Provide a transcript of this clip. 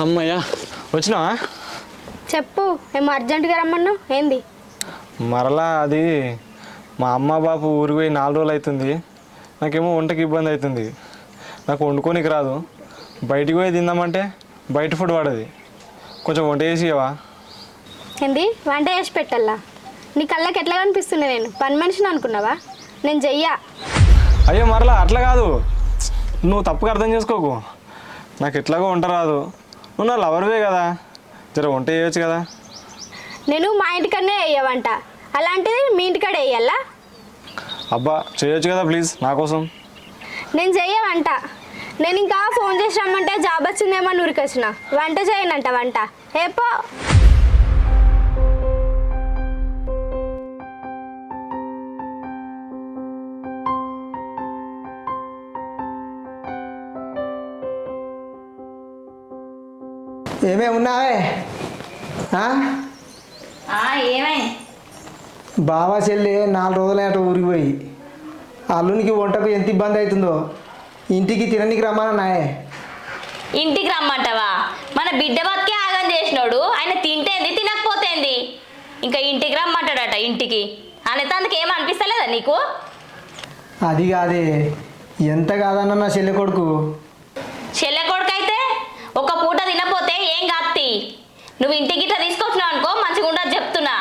అమ్మయ్యా వచ్చినావా? చెప్పు, ఏమో అర్జెంటుగా రమ్మన్నావు ఏంది? మరలా అది మా అమ్మ బాపు ఊరికి పోయి 4 రోజులు అవుతుంది. నాకేమో వంటకి ఇబ్బంది అవుతుంది. నాకు వండుకోనికి రాదు. బయటికి పోయి తిందామంటే బయట ఫుడ్ వాడది. కొంచెం వంట చేసి ఇవ్వవా? ఏంది వంట చేసి పెట్టాలా? నీ కళ్ళకి ఎట్లా కనిపిస్తుంది? నేను పని మనిషిని అనుకున్నావా? నేను చెయ్యా. అయ్యో మరలా అట్లా కాదు, నువ్వు తప్పుగా అర్థం చేసుకోకు. నాకు ఎట్లాగో వంట రాదు. నువ్వు నా లవర్వే కదా, జర వంట చేయొచ్చు కదా. నేను మా ఇంటికన్నే వేయవంట, అలాంటిది మీ ఇంటికాడ వేయాలా? అబ్బా చేయొచ్చు కదా ప్లీజ్ నా కోసం. నేను చెయ్యవంట. నేను ఇంకా ఫోన్ చేసి రమ్మంటే జాబ్ వచ్చిందేమో ఊరికొచ్చిన. వంట చేయనంట వంట ఏపో. ఏమే ఉన్నావే? ఏమై బావా చెల్లి 4 రోజులైన ఊరికి పోయి అల్లునికి వంటకు ఎంత ఇబ్బంది అవుతుందో ఇంటికి తిననికి రమ్మన్నాయే. ఇంటికి రమ్మంటావా? మన బిడ్డ బతికే ఆగం చేసినోడు ఆయన తింటేంది తినకపోతేంది, ఇంకా ఇంటికి రమ్మంటాడట. ఇంటికి అనేతందుకు ఏం అనిపిస్తలేదా నీకు? అది కాదే, ఎంత కాదన్న నా చెల్లె కొడుకు. చెల్లె కొడుకు అయితే ఒక పూట తినపోతే ఏం కాత్తి. నువ్వు ఇంటికి ఇట్లా తీసుకొచ్చినావు అనుకో మంచిగా ఉండదు చెప్తున్నా.